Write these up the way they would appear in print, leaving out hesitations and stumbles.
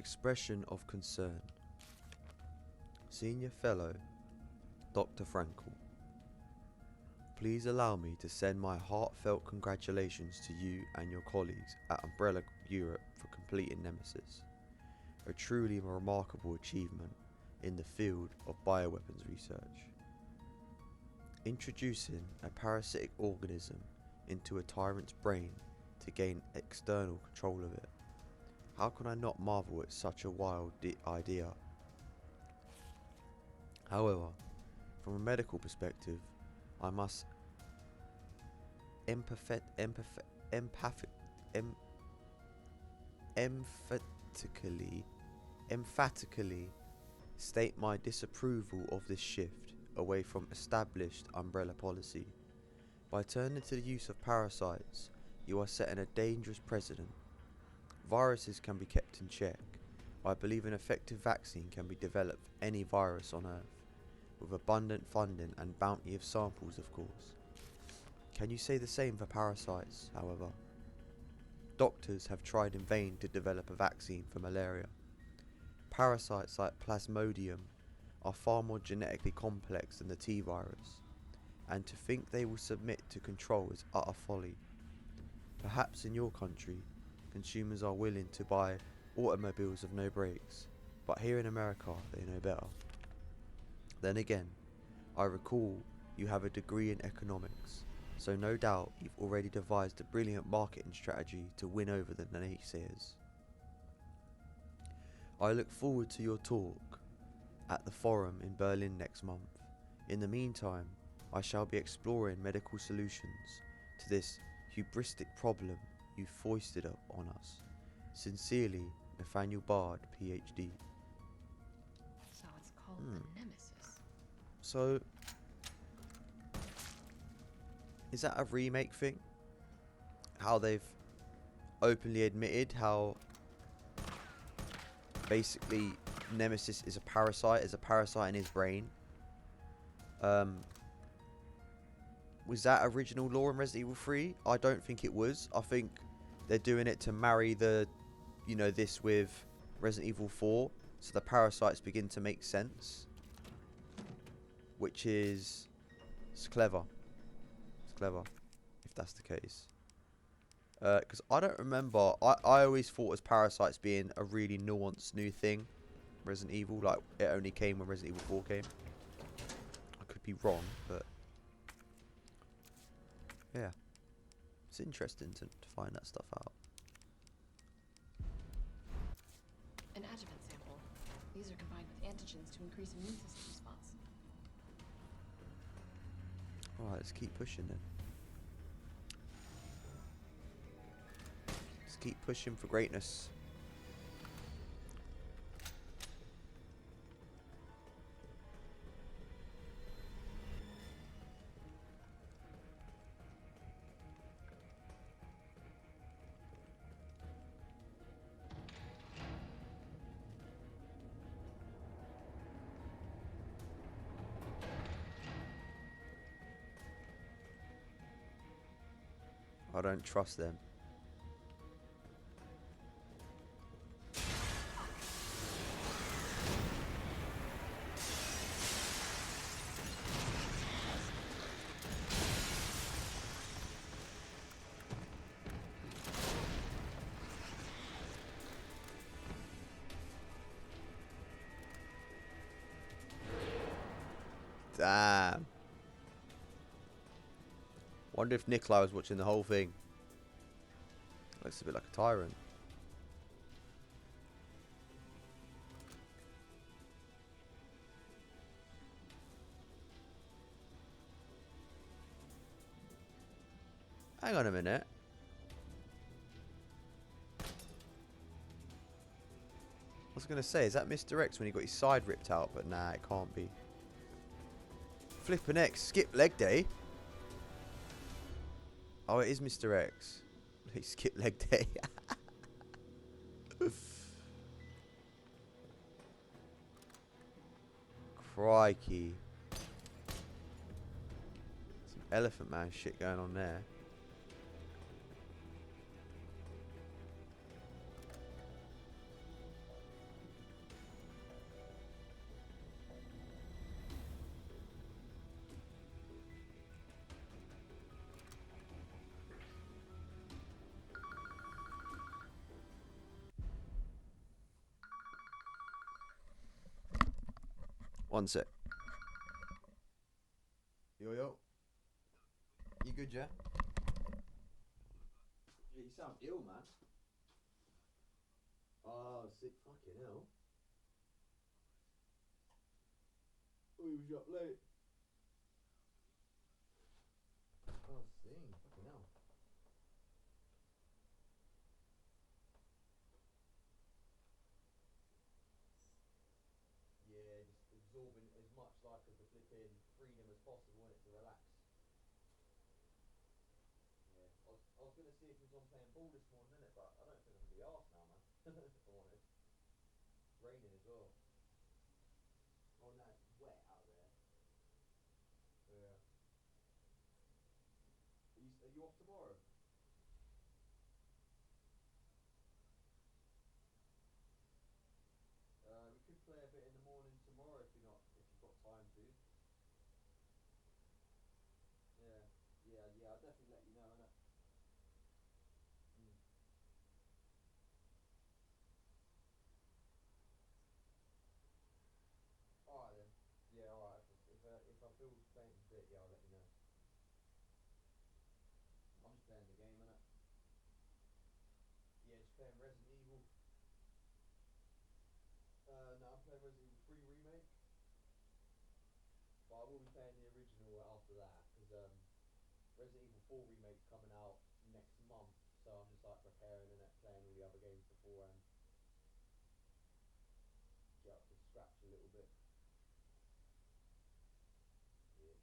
Expression of concern. Senior Fellow, Dr. Frankel. Please allow me to send my heartfelt congratulations to you and your colleagues at Umbrella Europe for completing Nemesis, a truly remarkable achievement in the field of bioweapons research. Introducing a parasitic organism into a tyrant's brain to gain external control of it. How can I not marvel at such a wild idea? However, from a medical perspective, I must emphatically state my disapproval of this shift away from established umbrella policy. By turning to the use of parasites, you are setting a dangerous precedent. Viruses can be kept in check. I believe an effective vaccine can be developed for any virus on Earth, with abundant funding and bounty of samples, of course. Can you say the same for parasites, however? Doctors have tried in vain to develop a vaccine for malaria. Parasites like Plasmodium are far more genetically complex than the T virus, and to think they will submit to control is utter folly. Perhaps in your country, consumers are willing to buy automobiles with no brakes, but here in America they know better. Then again, I recall you have a degree in economics, so no doubt you've already devised a brilliant marketing strategy to win over the naysayers. I look forward to your talk at the forum in Berlin next month. In the meantime, I shall be exploring medical solutions to this hubristic problem you foisted on us. Sincerely, Nathaniel Bard, PhD. So it's called the Nemesis. So, is that a remake thing? How they've openly admitted how basically Nemesis is a parasite in his brain. Was that original lore in Resident Evil 3? I don't think it was. I think they're doing it to marry this with Resident Evil 4, so the parasites begin to make sense. Which is... it's clever. It's clever, if that's the case. Because I don't remember... I always thought as parasites being a really nuanced new thing. Resident Evil, like, it only came when Resident Evil 4 came. I could be wrong, but... yeah. It's interesting to find that stuff out. An adjuvant sample. These are combined with antigens to increase immune system response. Alright, let's keep pushing then. Let's keep pushing for greatness. I don't trust them. Damn. Wonder if Nikolai was watching the whole thing. Looks a bit like a tyrant. Hang on a minute. I was going to say, is that Mr. X when he got his side ripped out? But nah, it can't be. Flippin' X, skip leg day. Oh, it is Mr. X. He skipped leg day. Crikey. Some Elephant Man shit going on there. One sec. Yo, yo. You good, yeah? Yeah, you sound ill, man. Oh, sick. Fucking hell. Oh, you was up late. Oh, sing. Fucking hell. Yeah, just absorbing as much like of the flipping freedom as possible in it to relax. Yeah. I was gonna see if he was on playing ball this morning, innit? But I don't think I'm gonna be arsed now, man. If I'm honest. It's raining as well. Oh no, it's wet out there. Yeah. Are you off tomorrow? We could play a bit in the morning tomorrow if you've got time to. Yeah. Yeah. I'll definitely let you know, innit? Mm. Alright then. Yeah, alright. If I feel faint a bit, yeah, I'll let you know. I'm just playing the game, innit? Yeah, just playing Resident Evil. No, I'm playing Resident Evil 3 Remake. But I will be playing the original after that, because Resident Evil 4 Remake's coming out next month, so I'm just like preparing and playing all the other games beforehand. Get up to scratch a little bit. Yeah.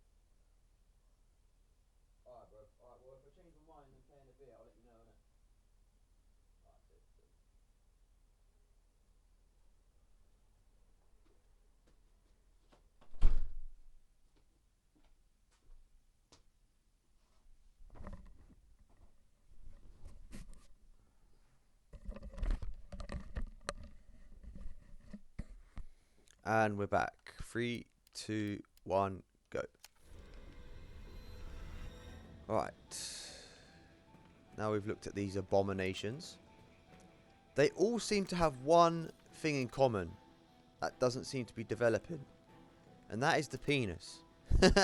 Alright, bro. Alright, well, if I change my mind and playing a bit, I'll let you know, innit? Alright, sick. And we're back. 3, 2, 1, go. Alright. Now we've looked at these abominations. They all seem to have one thing in common that doesn't seem to be developing. And that is the penis. If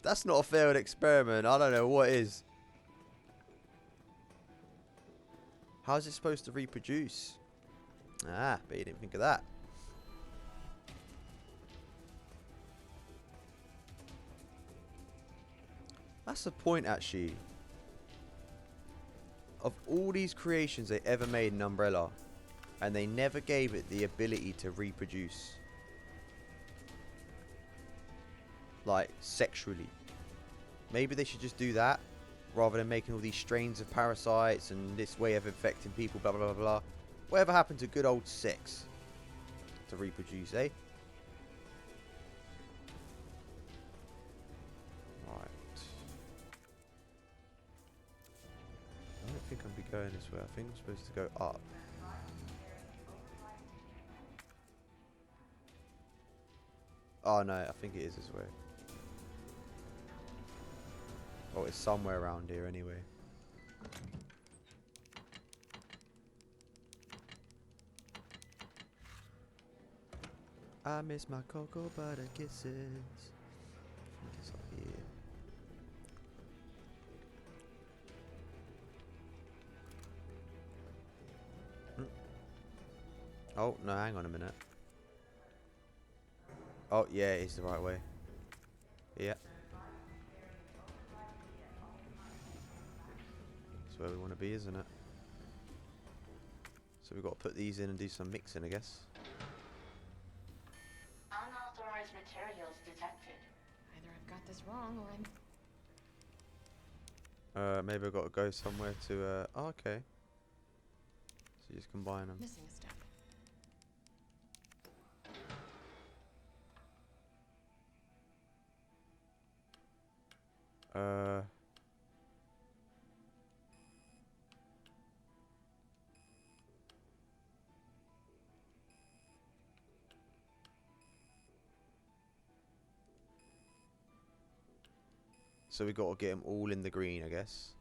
that's not a failed experiment, I don't know what is. How's it supposed to reproduce? Ah, but you didn't think of that. That's the point, actually. Of all these creations they ever made in Umbrella, and they never gave it the ability to reproduce. Like, sexually. Maybe they should just do that, rather than making all these strains of parasites and this way of infecting people, blah, blah, blah, blah. Whatever happened to good old sex? To reproduce, eh? Right. I don't think I'll be going this way. I think I'm supposed to go up. Oh no, I think it is this way. Oh, it's somewhere around here anyway. I miss my cocoa butter kisses. I think it's up here. Oh, no, hang on a minute. Oh, yeah, it is the right way. Yeah. That's where we want to be, isn't it? So we've got to put these in and do some mixing, I guess. Unauthorized materials detected. Either I've got this wrong or I'm... Maybe I've got to go somewhere to, oh, okay. So you just combine them. missing a step. So we've got to get them all in the green, I guess.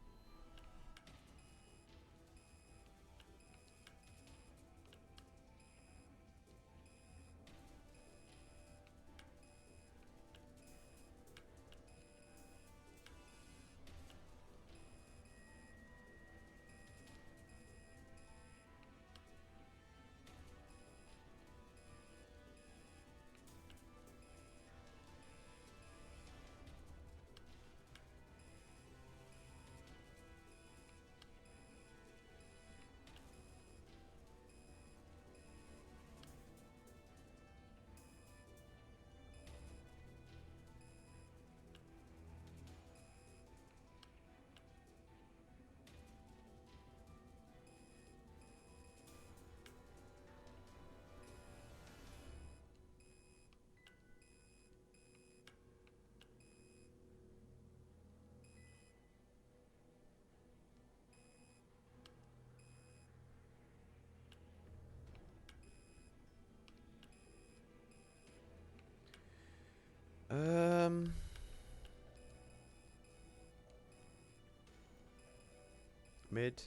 Mid.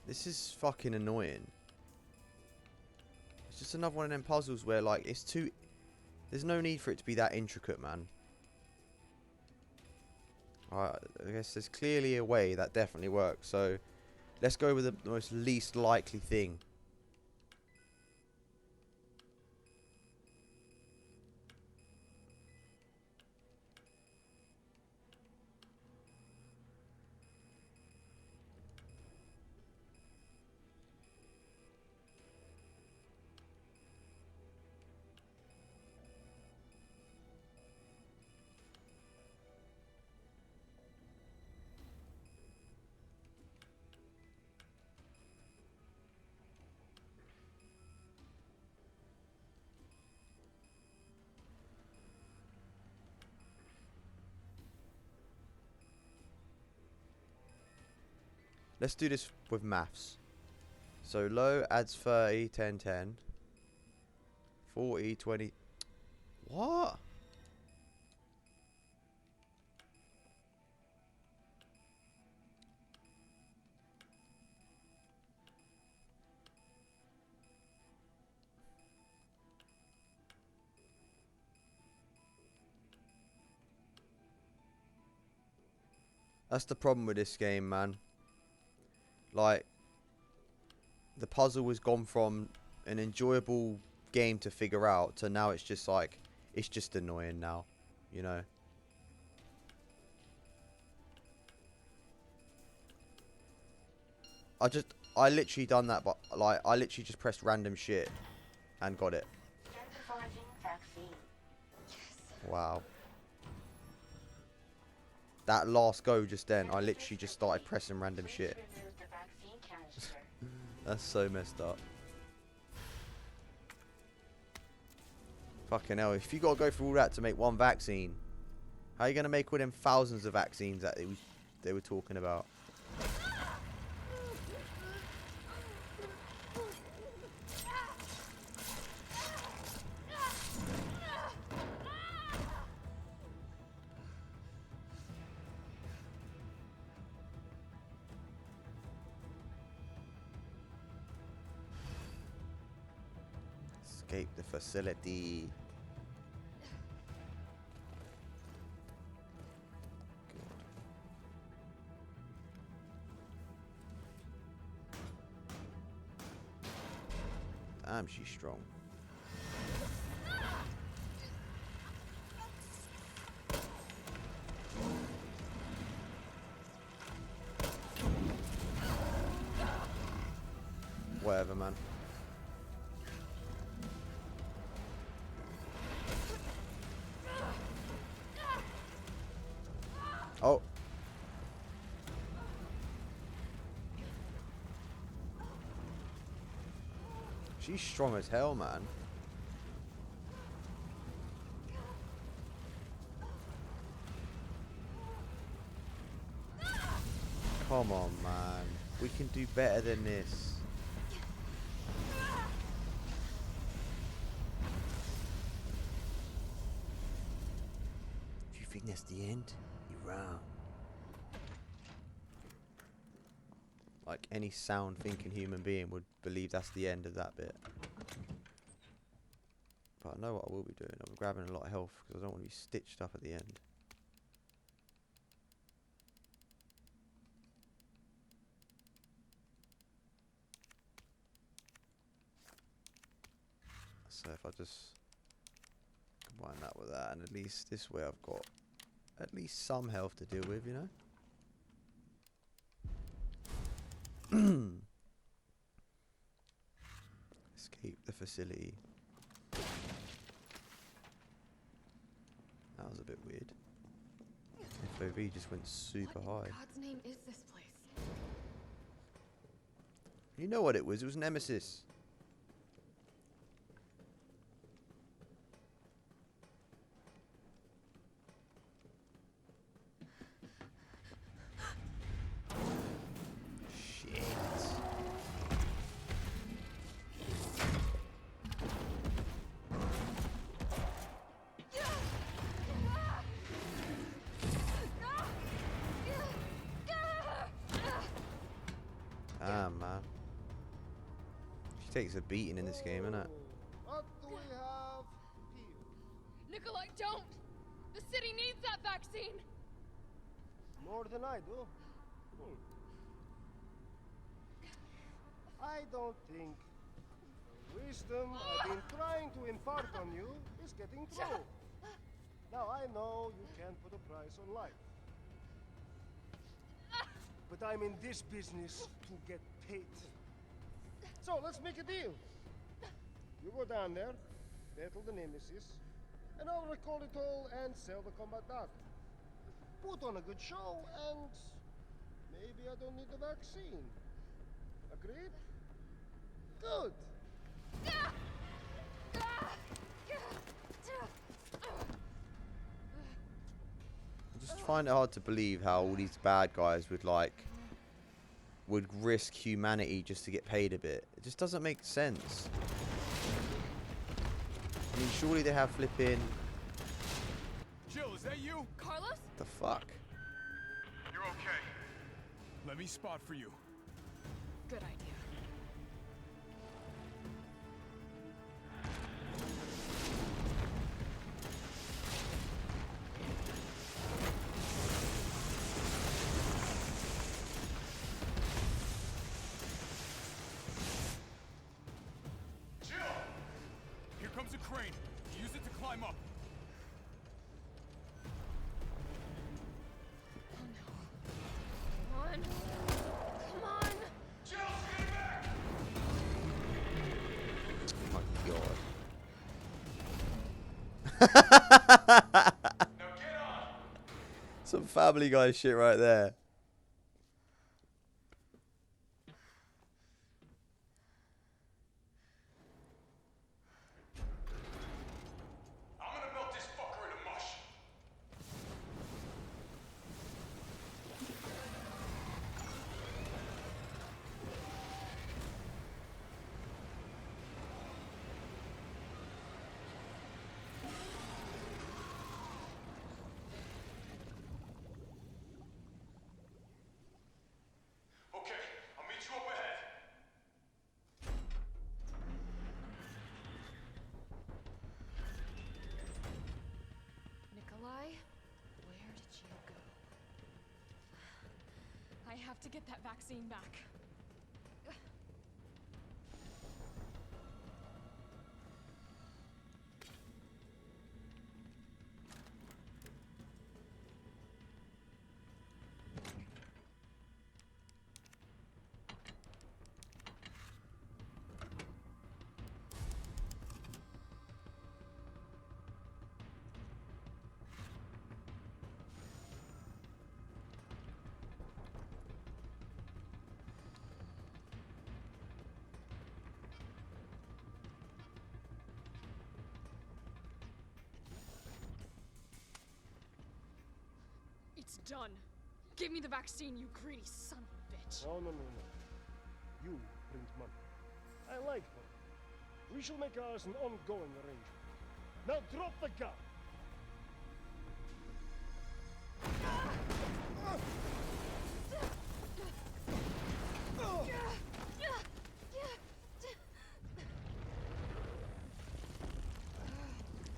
This is fucking annoying. It's just another one of them puzzles where, like, it's too... There's no need for it to be that intricate, man. Alright, I guess there's clearly a way that definitely works. So, let's go with the most least likely thing. Let's do this with maths. So low adds 30, 10, 10. 40, 20. What? That's the problem with this game, man. Like, the puzzle has gone from an enjoyable game to figure out to now it's just like, it's just annoying now, you know. I literally done that, but like, I literally just pressed random shit and got it. Wow. That last go just then, I literally just started pressing random shit. That's so messed up. Fucking hell, if you gotta go through all that to make one vaccine, how are you gonna make all them thousands of vaccines that they were talking about? Escape the facility. Damn, she's strong. Whatever, man. Oh. She's strong as hell, man. Come on, man. We can do better than this. If you think that's the end, you're wrong. Like any sound thinking human being would believe that's the end of that bit. But I know what I will be doing. I'm grabbing a lot of health because I don't want to be stitched up at the end. So if I just combine that with that, and at least this way I've got at least some health to deal with, you know? Escape the facility. That was a bit weird. FOV just went super high. What in God's name is this place? You know what it was? It was Nemesis. Shit. Ah, man. She takes a beating in this game, innit? What do we have here? Nikolai, don't! The city needs that vaccine! More than I do. I don't think the wisdom I've been trying to impart on you is getting through. Now I know you can't put a price on life. But I'm in this business to get paid. So let's make a deal. You go down there, battle the Nemesis, and I'll record it all and sell the combat data. Put on a good show, and maybe I don't need the vaccine. Agreed? Good. I just find it hard to believe how all these bad guys would risk humanity just to get paid a bit. It just doesn't make sense. I mean, surely they have flipping... Jill, is that you? Carlos? The fuck? You're okay. Let me spot for you. Good idea. Jill! Here comes a crane. Use it to climb up. Come on. Come on. Jill, stay back! Oh my god. Now get on! Some Family Guy shit right there. I'm gonna melt this fucker into mush. Okay, I'll meet you up ahead. Nikolai, where did you go? I have to get that vaccine back. It's done. Give me the vaccine, you greedy son of a bitch. No. You print money. I like money. We shall make ours an ongoing arrangement. Now drop the gun!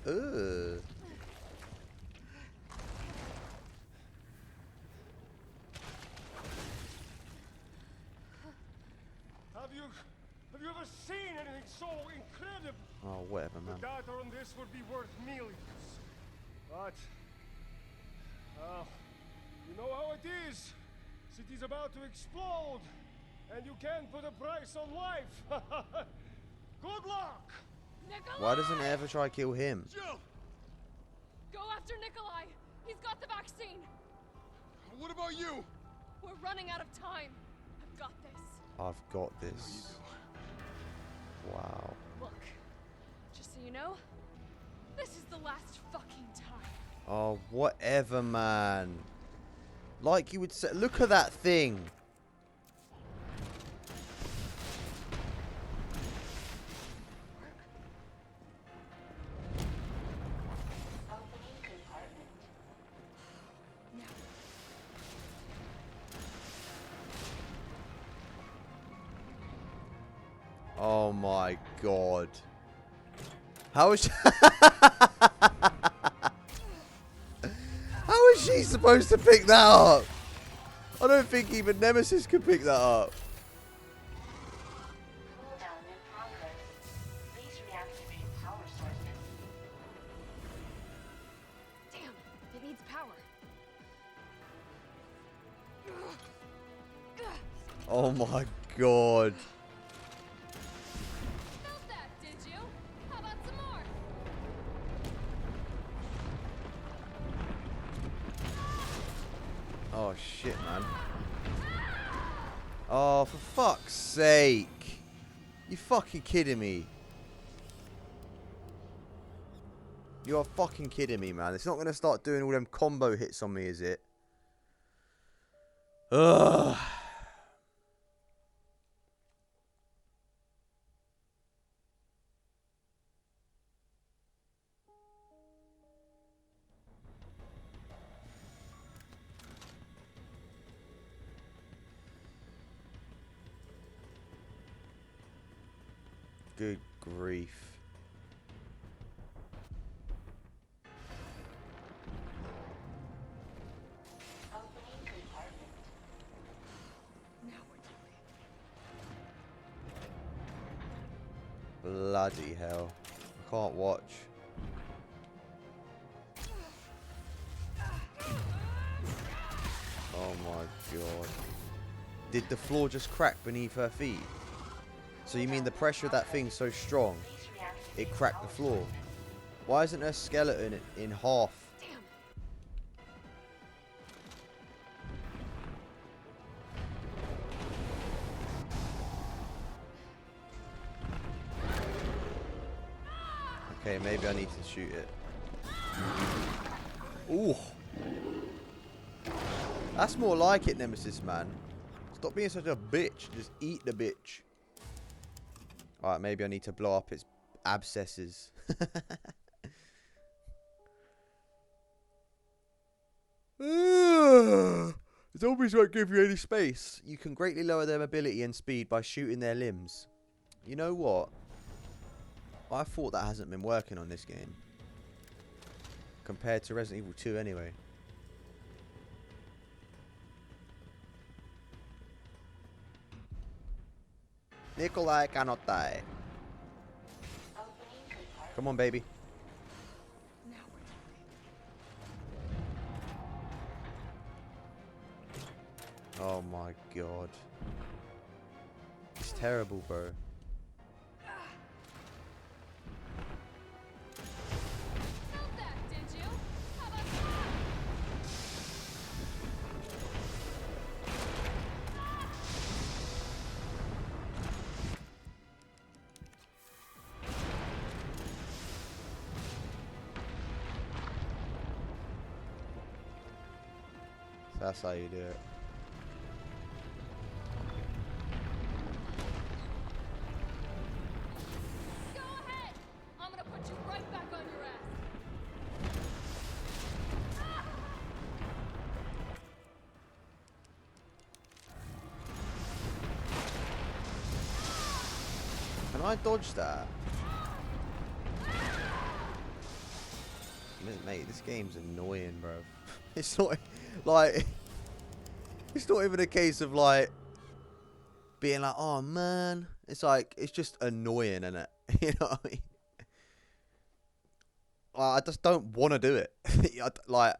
Ugh. Have you ever seen anything so incredible? Oh, whatever, man. The data on this would be worth millions. But, you know how it is. City's about to explode, and you can't put a price on life. Good luck! Nikolai! Why doesn't it ever try to kill him? Jill! Go after Nikolai! He's got the vaccine! What about you? We're running out of time. I've got this. I've got this. Wow. Look, just so you know, this is the last fucking time. Oh, whatever, man. Like you would say, look at that thing. Oh my god. How is she How is she supposed to pick that up? I don't think even Nemesis could pick that up. Cooldown in progress. Please reactivate power sources. Damn, it needs power. Oh my god. Felt that, did you? How about some more? Oh shit, man. Oh, for fuck's sake. You fucking kidding me? You are fucking kidding me, man. It's not going to start doing all them combo hits on me, is it? Ugh. Good grief. Opening compartment. Now we're talking. Bloody hell. I can't watch. Oh my god. Did the floor just crack beneath her feet? So you mean the pressure of that thing's so strong, Please reactivate it cracked the power floor? Why isn't her skeleton in half? Damn. Okay, maybe I need to shoot it. Ooh. That's more like it, Nemesis, man. Stop being such a bitch. Just eat the bitch. Alright, maybe I need to blow up its abscesses. Zombies won't give you any space. You can greatly lower their mobility and speed by shooting their limbs. You know what? I thought that hasn't been working on this game. Compared to Resident Evil 2 anyway. Nikolai cannot die. opening compartment. Come on, baby. Now we're talking. Oh my god. It's terrible, bro. Felt that, did you? How about some more? That's how you do it. Go ahead! I'm gonna put you right back on your ass! Can I dodge that? Mate, this game's annoying, bro. It's not like it's not even a case of like being like, oh man. It's like it's just annoying, isn't it? You know what I mean? I just don't want to do it. Like,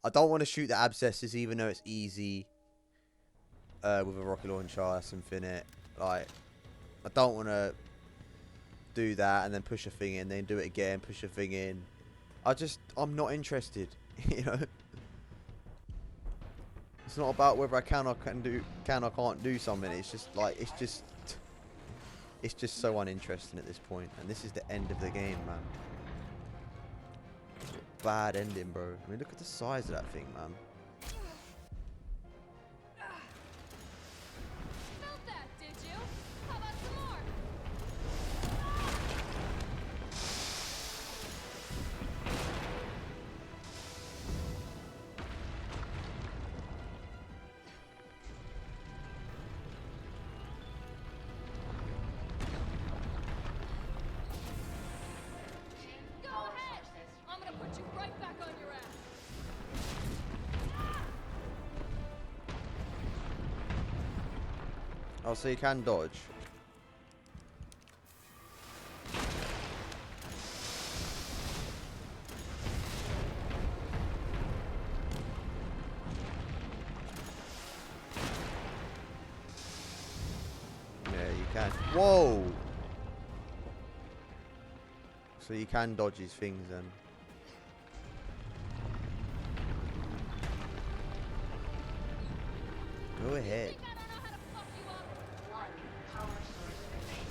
I don't want to shoot the abscesses, even though it's easy with a rocket launcher. That's infinite. Like, I don't want to do that and then push a thing in, then do it again, push a thing in. I'm not interested. You know, it's not about whether I can or can't do something. It's just like it's just so uninteresting at this point. And this is the end of the game, man. Bad ending, bro. I mean, look at the size of that thing, man. Felt that, did you? How about some more? Two Go power ahead! sources I'm gonna put you right back on your ass! Oh, so you can dodge. Yeah, you can. Whoa! So you can dodge his things then. Go ahead. Think I don't know how to fuck you up? one power source remaining.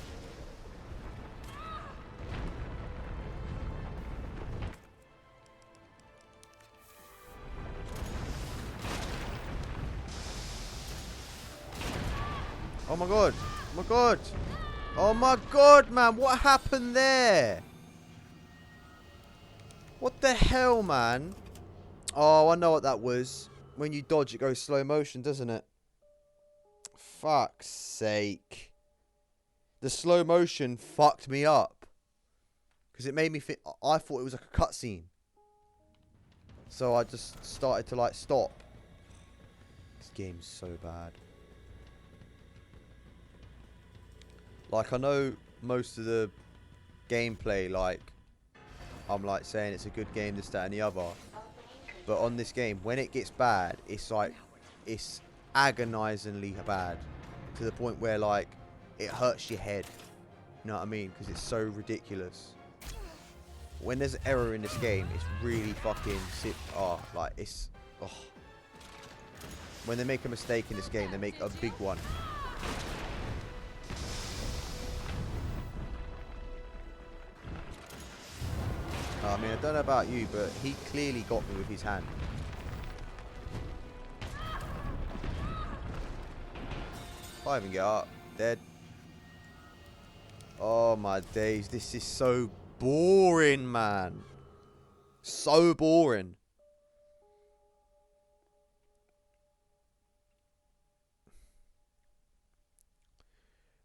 Oh my god! Oh my god! Oh my god, man! What happened there? What the hell, man? Oh, I know what that was. When you dodge, it goes slow motion, doesn't it? Fuck's sake. The slow motion fucked me up. Because it made me think... I thought it was like a cutscene. So I just started to, like, stop. This game's so bad. Like, I know most of the gameplay, like... I'm, like, saying it's a good game, this, that, and the other. But on this game, when it gets bad, it's, like... It's agonizingly bad. To the point where, like... It hurts your head. You know what I mean? Because it's so ridiculous. When there's an error in this game, it's really fucking sick. Oh, like, it's... Oh. When they make a mistake in this game, they make a big one. I mean, I don't know about you, but he clearly got me with his hand. If I even get up, dead. Oh my days, this is so boring, man. So boring.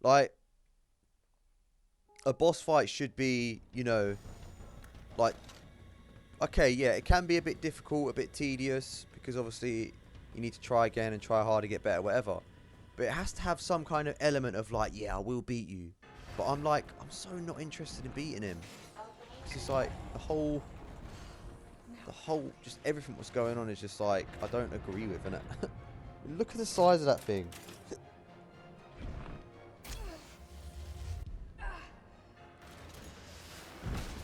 Like, a boss fight should be, you know, like, okay, yeah, it can be a bit difficult, a bit tedious, because obviously you need to try again and try hard to get better, whatever. But it has to have some kind of element of like, yeah, I will beat you. But I'm like, I'm so not interested in beating him. It's just like the whole, just everything what's going on is just like, I don't agree with, innit? Look at the size of that thing.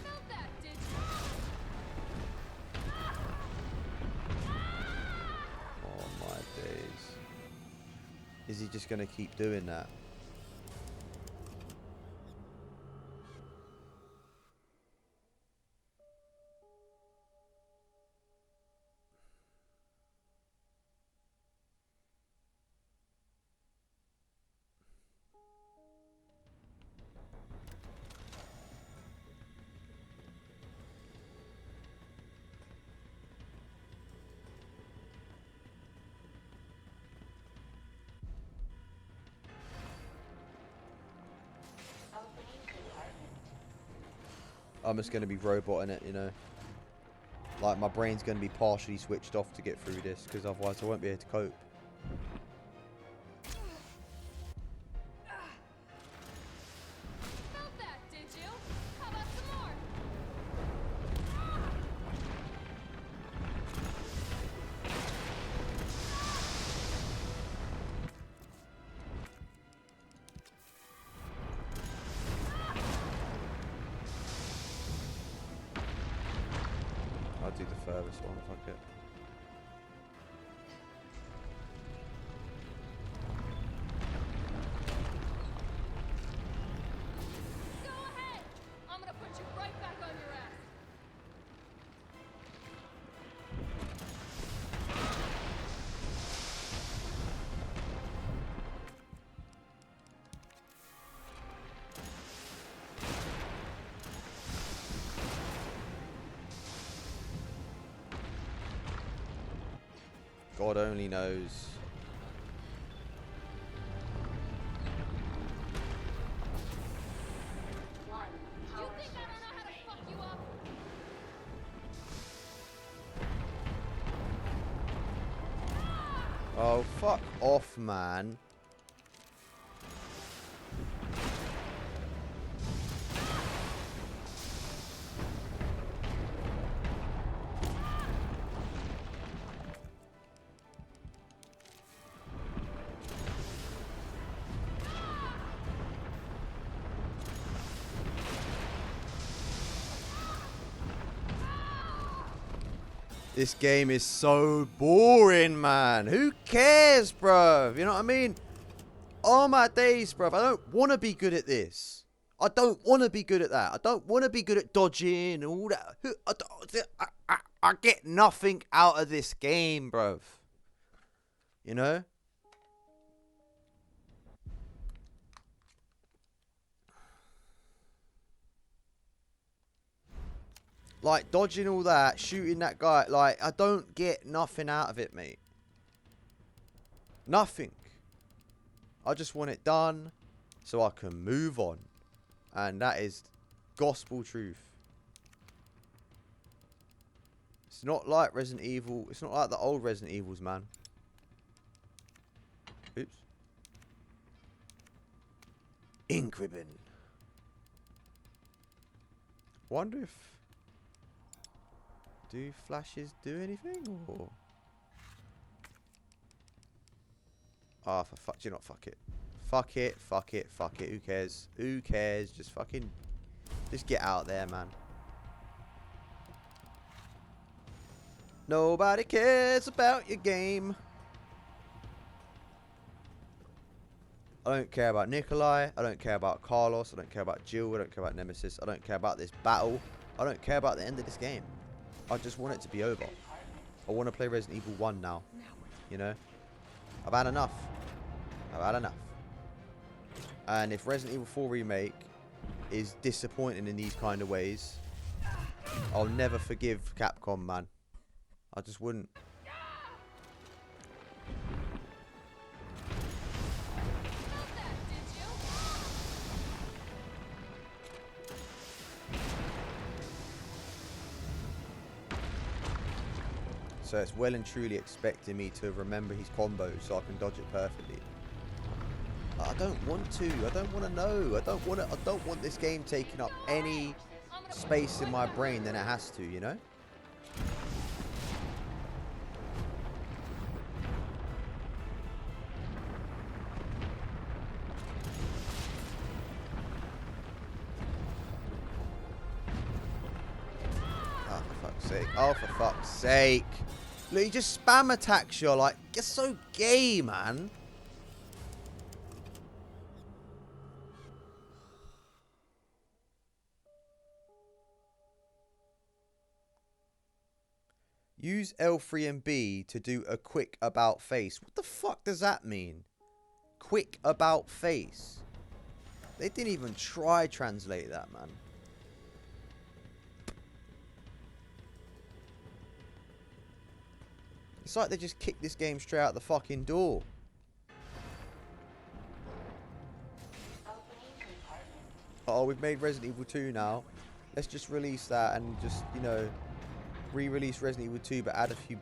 Felt that, did you? Oh my days. Is he just going to keep doing that? Opening compartment. I'm just going to be roboting it, you know. Like, my brain's going to be partially switched off to get through this, because otherwise I won't be able to cope. Felt that, did you? How about some more? I'll do the furthest one if I could. Go ahead! I'm gonna put you right back on your ass. God only knows. One. You Power think I don't know how to source fuck you up? Oh, fuck off, man. This game is so boring, man. Who cares, bruv? You know what I mean? All my days, bruv. I don't want to be good at this. I don't want to be good at that. I don't want to be good at dodging and all that. I get nothing out of this game, bruv. You know? Like, dodging all that, shooting that guy. Like, I don't get nothing out of it, mate. Nothing. I just want it done so I can move on. And that is gospel truth. It's not like Resident Evil. It's not like the old Resident Evils, man. Oops. Ink ribbon. Wonder if... Do flashes do anything? Or... Ah, for fuck. Do you not fuck it? Fuck it, fuck it, fuck it. Who cares? Who cares? Just fucking... Just get out there, man. Nobody cares about your game. I don't care about Nikolai. I don't care about Carlos. I don't care about Jill. I don't care about Nemesis. I don't care about this battle. I don't care about the end of this game. I just want it to be over. I want to play Resident Evil 1 now. You know? I've had enough. I've had enough. And if Resident Evil 4 Remake is disappointing in these kind of ways, I'll never forgive Capcom, man. I just wouldn't. Felt that, did you? So it's well and truly expecting me to remember his combo so I can dodge it perfectly. I don't want to. I don't want to know. I don't want this game taking up any space in my brain than it has to, you know? Oh, for fuck's sake. Oh, for fuck's sake. Look, he just spam attacks you. Like, you're so gay, man. Use L3 and B to do a quick about face. What the fuck does that mean? Quick about face. They didn't even try translate that, man. It's like they just kicked this game straight out the fucking door. Opening compartment. oh, we've made Resident Evil 2 now. Let's just release that and just, you know, re-release Resident Evil 2, but add a few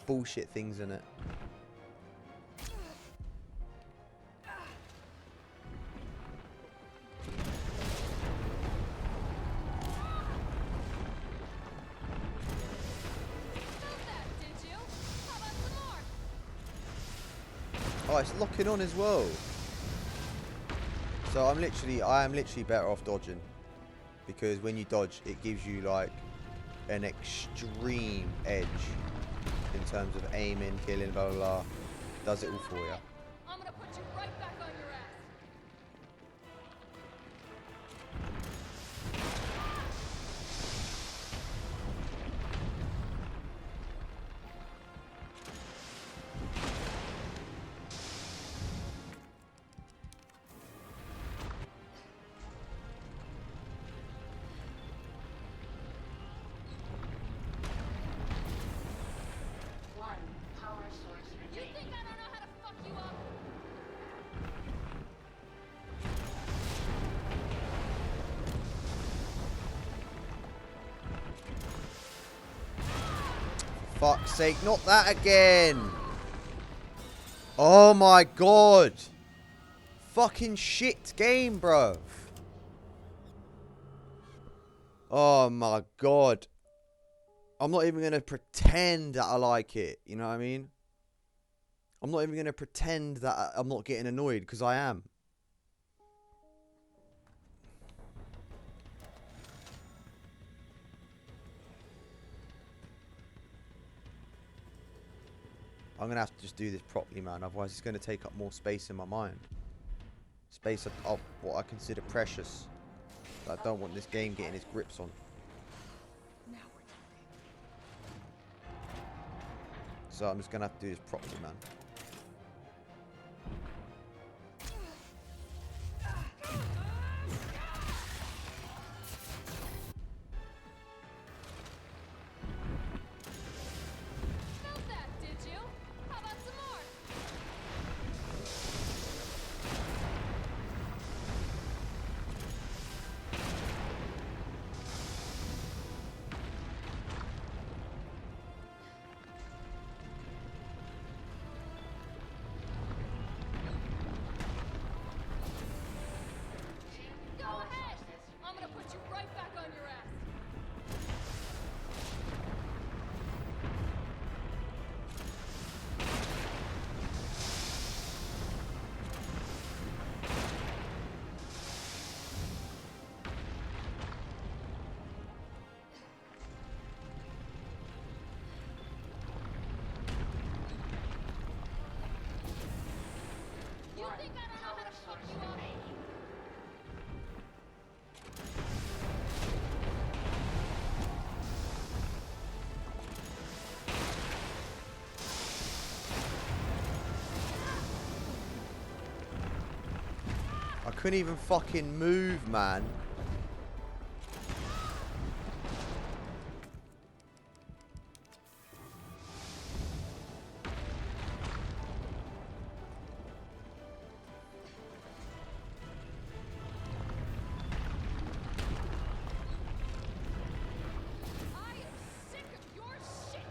bullshit things in it. Oh, it's locking on as well. So I am literally better off dodging, because when you dodge, it gives you like an extreme edge in terms of aiming, killing, blah blah blah. Does it all for you. I'm gonna put you right back on your ass. One power source You remaining. think I don't know how to fuck you up? Fuck's sake, not that again! Oh my god! Fucking shit game, bro. Oh my god. I'm not even gonna pretend that I like it, you know what I mean? I'm not even gonna pretend that I'm not getting annoyed, because I am. I'm gonna have to just do this properly, man. Otherwise, it's gonna take up more space in my mind. Space of what I consider precious. That I don't want this game getting its grips on. Now we're talking. So I'm just gonna have to do this properly, man. Felt that, did you? How about some more? Two Go power ahead. sources I'm gonna put you right back on your ass. You One think I don't know how power to fuck source you up? remaining. I couldn't even fucking move, man. I am sick of your shit.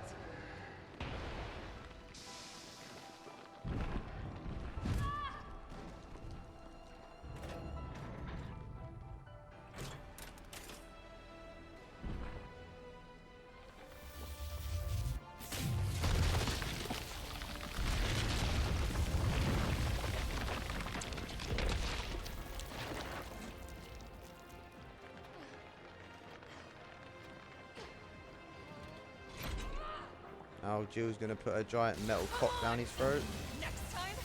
Oh, Jill's gonna put a giant metal cock down his throat. Next time,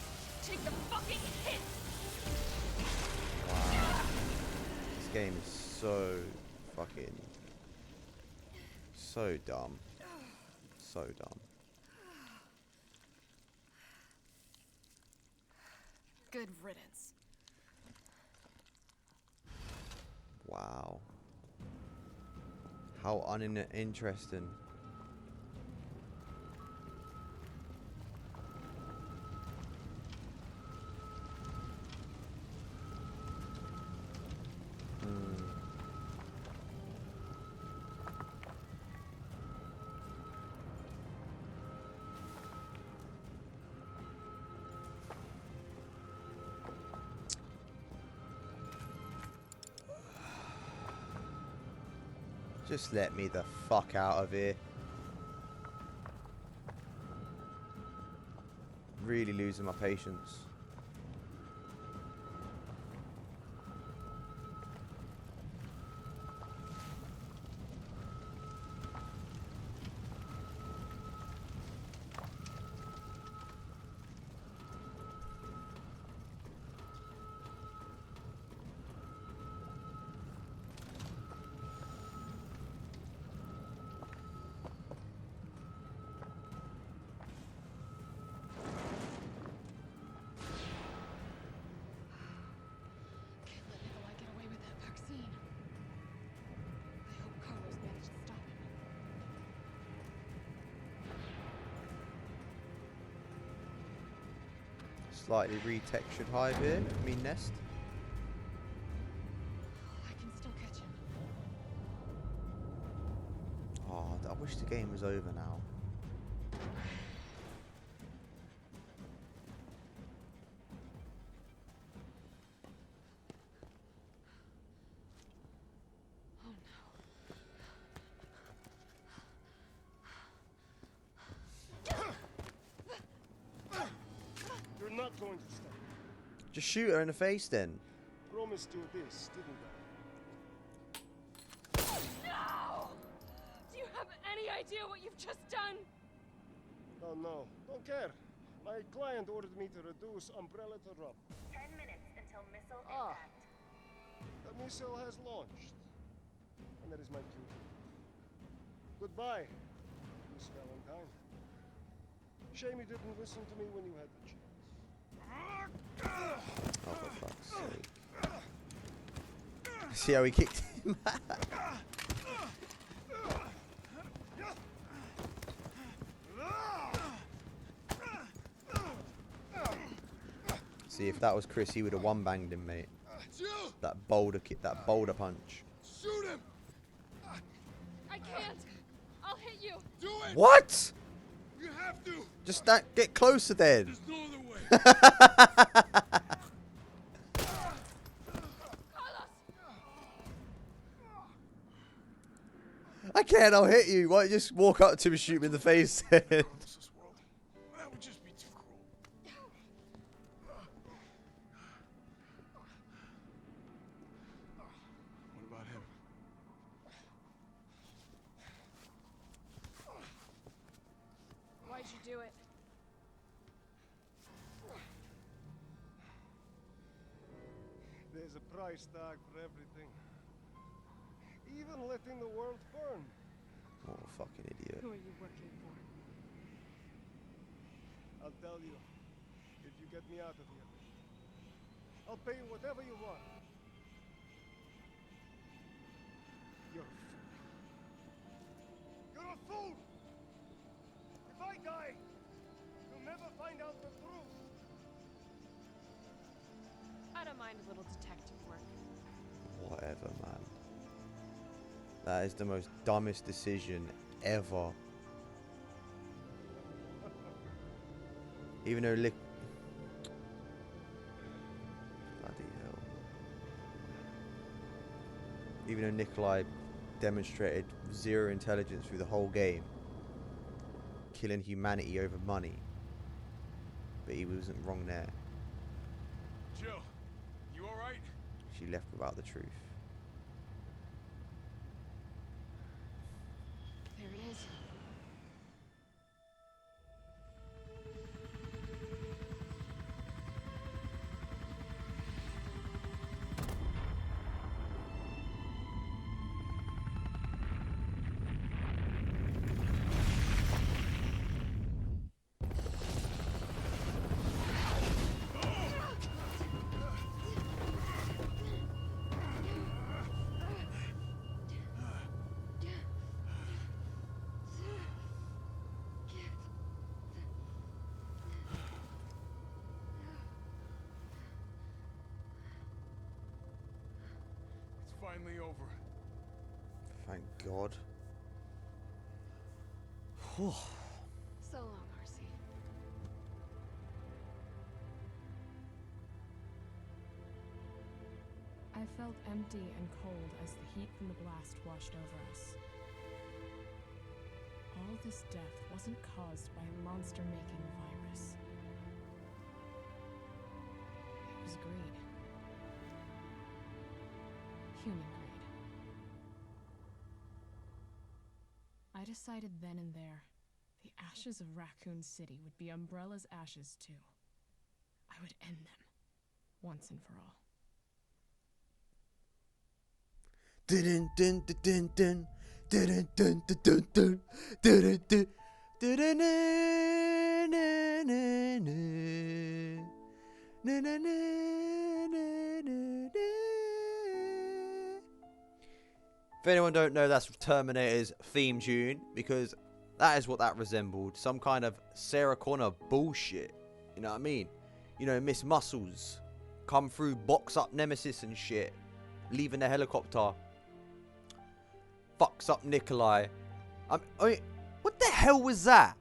take the fucking hit. Wow. This game is so fucking... so dumb. So dumb. Good riddance. Wow. How uninteresting. Just let me the fuck out of here. Really losing my patience. Can't let Nikolai get away with that vaccine. I hope Carlos managed to stop him. Slightly retextured hive here. I mean nest. I can still catch him. Oh, I wish the game was over now. Oh no. You're not going to stop. Just shoot her in the face then. Promised you this, didn't No! Do you have any idea what you've just done? I? Oh no, don't care. My client ordered me to reduce Umbrella to rubble. 10 minutes until missile Ah. impact. The missile has launched. And that is my cue. Goodbye, Miss Valentine. Shame you didn't listen to me when you had the chance. Oh, for fuck's sake. See how he kicked him? See, if that was Chris, he would have one-banged him, mate. That boulder kick, that boulder punch. Shoot him! I can't. I'll hit you. Do it! What? You have to! Just that, get closer then. There's no other way. Carlos! I can't, I'll hit you. Why don't you just walk up to him and shoot me in the face then? This world. That would just be too cruel. What about him? Why'd you do it? There's a price tag for everything. Even letting the world burn. What a fucking idiot. Who are you working for? I'll tell you, if you get me out of here. I'll pay you whatever you want. You're a fool. You're a fool! If I die, you'll never find out the truth. I don't mind a little detective work. Whatever, man. That is the most dumbest decision ever. Even though Bloody hell. Even though Nikolai demonstrated zero intelligence through the whole game, killing humanity over money, but he wasn't wrong there. Jill, you alright? She left without the truth. There it is. It's finally over. Thank God. So long, RC. I felt empty and cold as the heat from the blast washed over us. all this death wasn't caused by a monster-making virus. It was greed. Human greed. I decided then and there, the ashes of Raccoon City would be Umbrella's ashes too. I would end them, once and for all. Dun dun dun dun dun dun dun dun dun dun dun dun dun. If anyone don't know, that's Terminator's theme tune, because that is what that resembled. Some kind of Sarah Connor bullshit. You know what I mean? You know, Miss Muscles come through, box up Nemesis and shit, leaving the helicopter. Fucks up Nikolai. I mean, what the hell was that?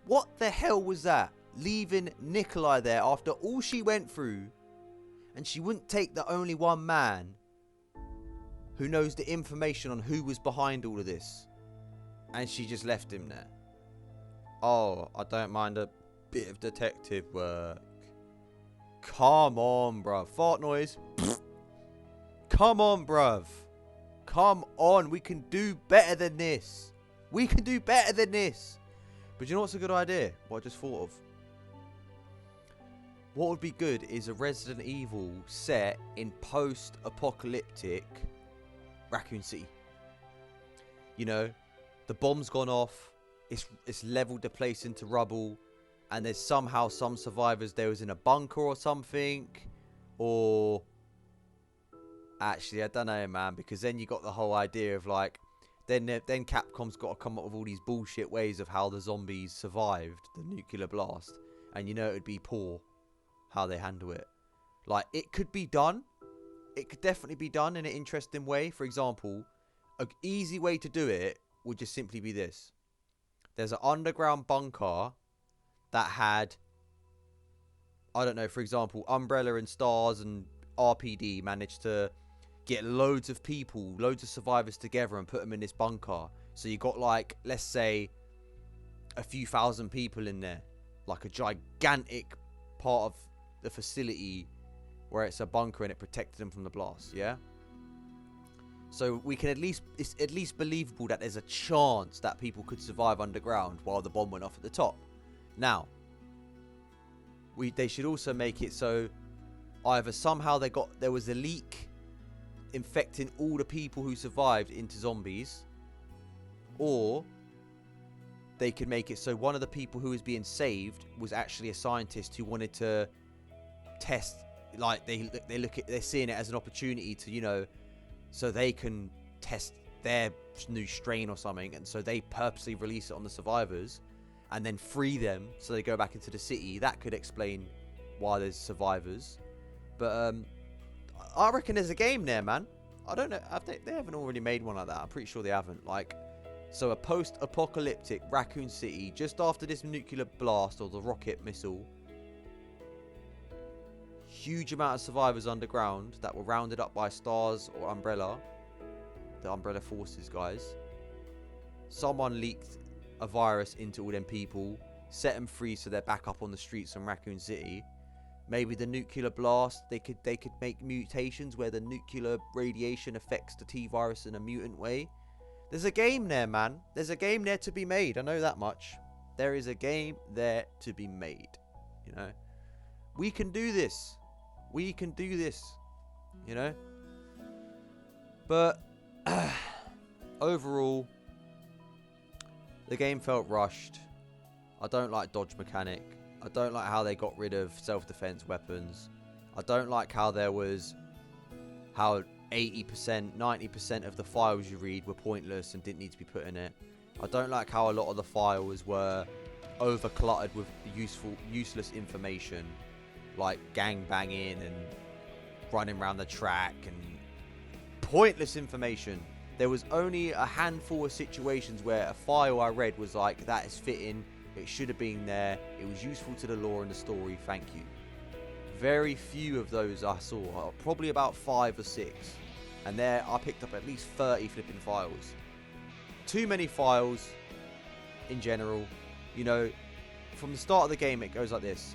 What the hell was that? Leaving Nikolai there after all she went through, and she wouldn't take the only one man who knows the information on who was behind all of this, and she just left him there. Oh, I don't mind a bit of detective work. Come on, bruv. Fart noise. Come on, bruv. Come on. We can do better than this. We can do better than this. But you know what's a good idea? What I just thought of? What would be good is a Resident Evil set in post-apocalyptic Raccoon City. You know, the bomb's gone off. It's leveled the place into rubble. And there's somehow some survivors there was in a bunker or something. Or actually, I don't know, man. Because then you got the whole idea of like, then Capcom's got to come up with all these bullshit ways of how the zombies survived the nuclear blast. And you know it would be poor how they handle it. Like, it could be done. It could definitely be done in an interesting way. For example, an easy way to do it would just simply be this. There's an underground bunker that had, I don't know, for example, Umbrella and Stars and RPD managed to get loads of people, loads of survivors together and put them in this bunker. So you got like, let's say, a few thousand people in there. Like a gigantic part of the facility where it's a bunker and it protected them from the blast, yeah? So we can it's at least believable that there's a chance that people could survive underground while the bomb went off at the top. Now, they should also make it so either somehow there was a leak infecting all the people who survived into zombies, or they could make it so one of the people who was being saved was actually a scientist who wanted to test, like they're seeing it as an opportunity to, you know, so they can test their new strain or something, and so they purposely release it on the survivors and then free them so they go back into the city. That could explain why there's survivors. But I reckon there's a game there, man. I don't know. They haven't already made one like that. I'm pretty sure they haven't. Like, so a post-apocalyptic Raccoon City just after this nuclear blast or the rocket missile. Huge amount of survivors underground that were rounded up by Stars or Umbrella. The Umbrella Forces guys. Someone leaked a virus into all them people, set them free so they're back up on the streets in Raccoon City. Maybe the nuclear blast, they could make mutations where the nuclear radiation affects the T-virus in a mutant way. There's a game there, man. There's a game there to be made. I know that much. There is a game there to be made. You know, we can do this. We can do this. You know. But overall, the game felt rushed. I don't like dodge mechanic. I don't like how they got rid of self-defense weapons. I don't like how 80%, 90% of the files you read were pointless and didn't need to be put in it. I don't like how a lot of the files were over-cluttered with useless information, like gang banging and running around the track and pointless information. There was only a handful of situations where a file I read was like, that is fitting. It should have been there. It was useful to the lore and the story. Thank you. Very few of those I saw. Probably about 5 or 6. And there I picked up at least 30 flipping files. Too many files in general. You know, from the start of the game, it goes like this.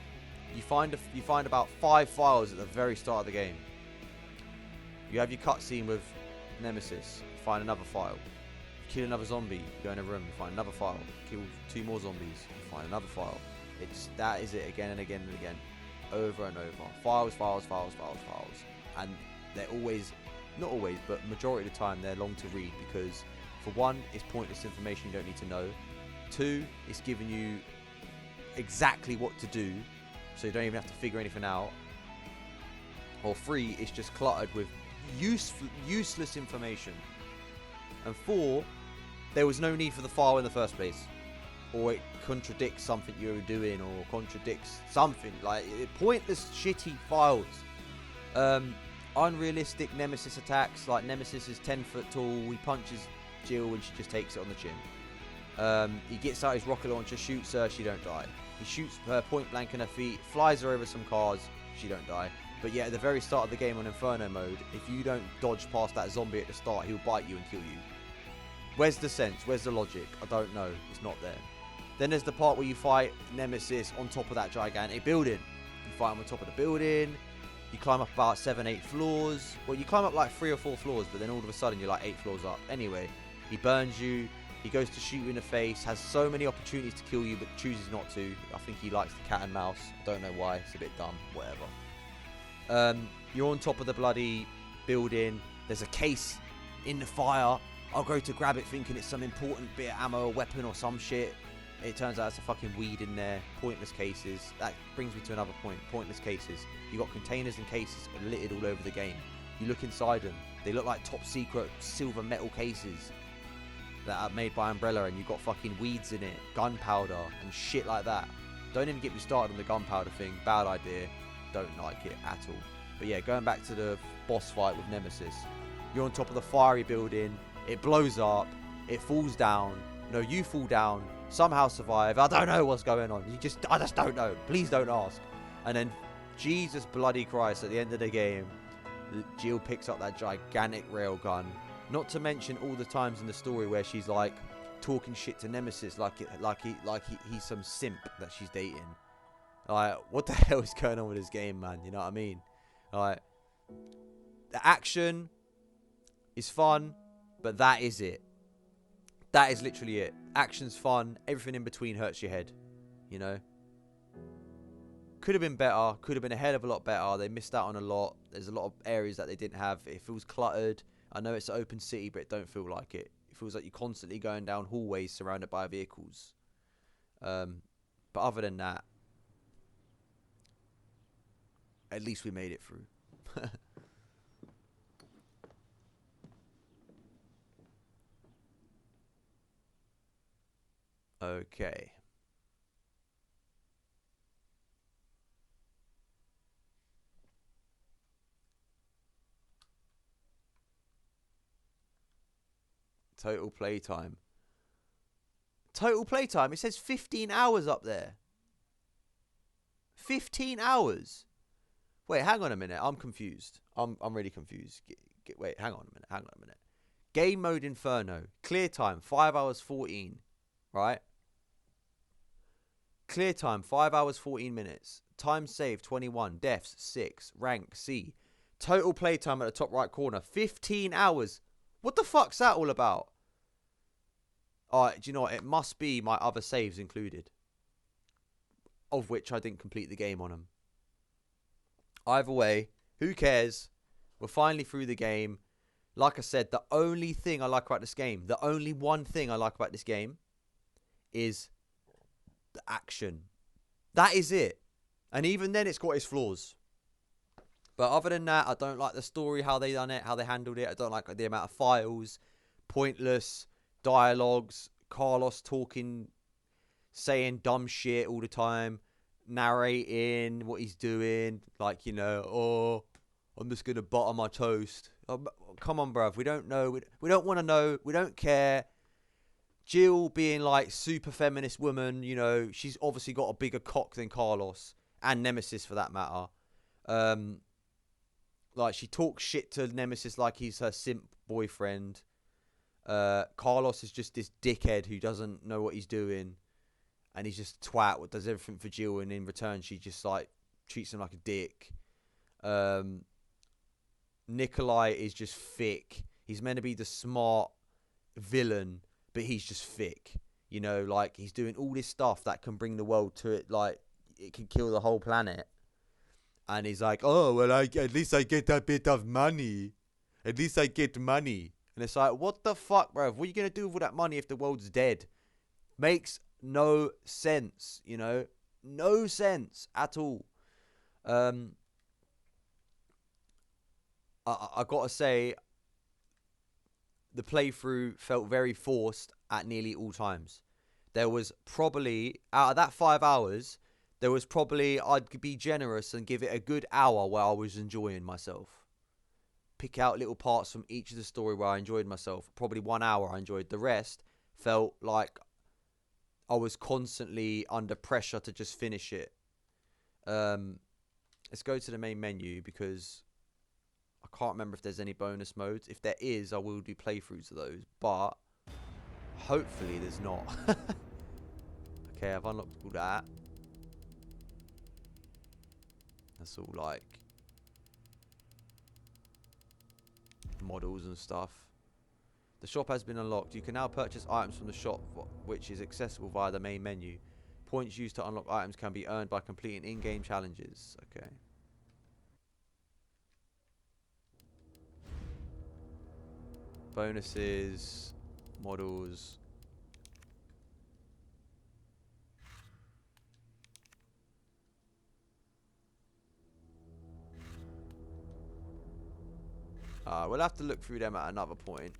You find about 5 files at the very start of the game. You have your cutscene with Nemesis. You find another file. You kill another zombie. You go in a room. You find another file. Kill 2 more zombies. You find another file. That is it again and again and again, over and over. Files, and they're always, not always, but majority of the time they're long to read because, for one, it's pointless information you don't need to know. 2, it's giving you exactly what to do, so you don't even have to figure anything out. Or 3, it's just cluttered with useless information. And 4, there was no need for the file in the first place, or it contradicts something you were doing, or contradicts something, like pointless shitty files. Unrealistic Nemesis attacks, like Nemesis is 10 foot tall, he punches Jill and she just takes it on the chin. He gets out his rocket launcher, shoots her, she don't die. He shoots her point blank in her feet, flies her over some cars, she don't die. But yeah, at the very start of the game on Inferno mode, if you don't dodge past that zombie at the start, he'll bite you and kill you. Where's the sense? Where's the logic? I don't know. It's not there. Then there's the part where you fight Nemesis on top of that gigantic building. You fight him on top of the building. You climb up about 7-8 floors. Well, you climb up like 3 or 4 floors, but then all of a sudden you're like 8 floors up. Anyway, he burns you. He goes to shoot you in the face. Has so many opportunities to kill you, but chooses not to. I think he likes the cat and mouse. Don't know why. It's a bit dumb. Whatever. You're on top of the bloody building. There's a case in the fire. I'll go to grab it thinking it's some important bit of ammo or weapon or some shit. It turns out it's a fucking weed in there. Pointless cases. That brings me to another point. Pointless cases. You got containers and cases littered all over the game. You look inside them. They look like top secret silver metal cases that are made by Umbrella, and you've got fucking weeds in it, gunpowder and shit like that. Don't even get me started on the gunpowder thing. Bad idea. Don't like it at all. But yeah, going back to the boss fight with Nemesis. You're on top of the fiery building. It blows up. It falls down. No, you fall down. Somehow survive. I don't know what's going on. I just don't know. Please don't ask. And then, Jesus bloody Christ, at the end of the game, Jill picks up that gigantic railgun. Not to mention all the times in the story where she's like talking shit to Nemesis, like he's some simp that she's dating. Like, what the hell is going on with this game, man? You know what I mean? Like, the action is fun, but that is it. That is literally it. Action's fun. Everything in between hurts your head. You know? Could have been better. Could have been a hell of a lot better. They missed out on a lot. There's a lot of areas that they didn't have. It feels cluttered. I know it's an open city, but it don't feel like it. It feels like you're constantly going down hallways surrounded by vehicles. But other than that, at least we made it through. Okay. Total playtime. Total playtime. It says 15 hours up there. 15 hours. Wait, hang on a minute. I'm confused. I'm really confused. Wait, hang on a minute. Game mode Inferno. Clear time 5 hours 14. Right? Clear time 5 hours 14 minutes. Time saved 21. Deaths 6. Rank C. Total playtime at the top right corner 15 hours. What the fuck's that all about? Alright, do you know what? It must be my other saves included, of which I didn't complete the game on them. Either way, who cares? We're finally through the game. Like I said, the only thing I like about this game, the only one thing I like about this game is the action. That is it. And even then it's got its flaws. But other than that, I don't like the story, how they done it, how they handled it. I don't like the amount of files, pointless dialogues, Carlos talking, saying dumb shit all the time, narrating what he's doing, like, you know, oh, I'm just gonna butter my toast. Oh, come on, bruv, we don't know, we don't want to know, we don't care. Jill being like super feminist woman, you know, she's obviously got a bigger cock than Carlos, and Nemesis for that matter. Like, she talks shit to Nemesis like he's her simp boyfriend. Carlos is just this dickhead who doesn't know what he's doing, and he's just a twat. Does everything for Jill, and in return, she just like treats him like a dick. Nikolai is just thick. He's meant to be the smart villain, but he's just thick. You know, like he's doing all this stuff that can bring the world to it, like it can kill the whole planet. And he's like, oh well, at least I get a bit of money. At least I get money. And it's like, what the fuck, bro? What are you gonna do with all that money if the world's dead? Makes no sense, you know, no sense at all. I gotta say, the playthrough felt very forced at nearly all times. There was probably, out of that 5 hours, there was probably, I'd be generous and give it a good hour where I was enjoying myself. Pick out little parts from each of the story where I enjoyed myself. Probably 1 hour I enjoyed. The rest felt like I was constantly under pressure to just finish it. Let's go to the main menu because I can't remember if there's any bonus modes. If there is, I will do playthroughs of those, but hopefully there's not. Okay, I've unlocked all that. That's all like models and stuff. The shop has been unlocked. You can now purchase items from the shop, which is accessible via the main menu. Points used to unlock items can be earned by completing in-game challenges. Okay. Bonuses, models. We'll have to look through them at another point.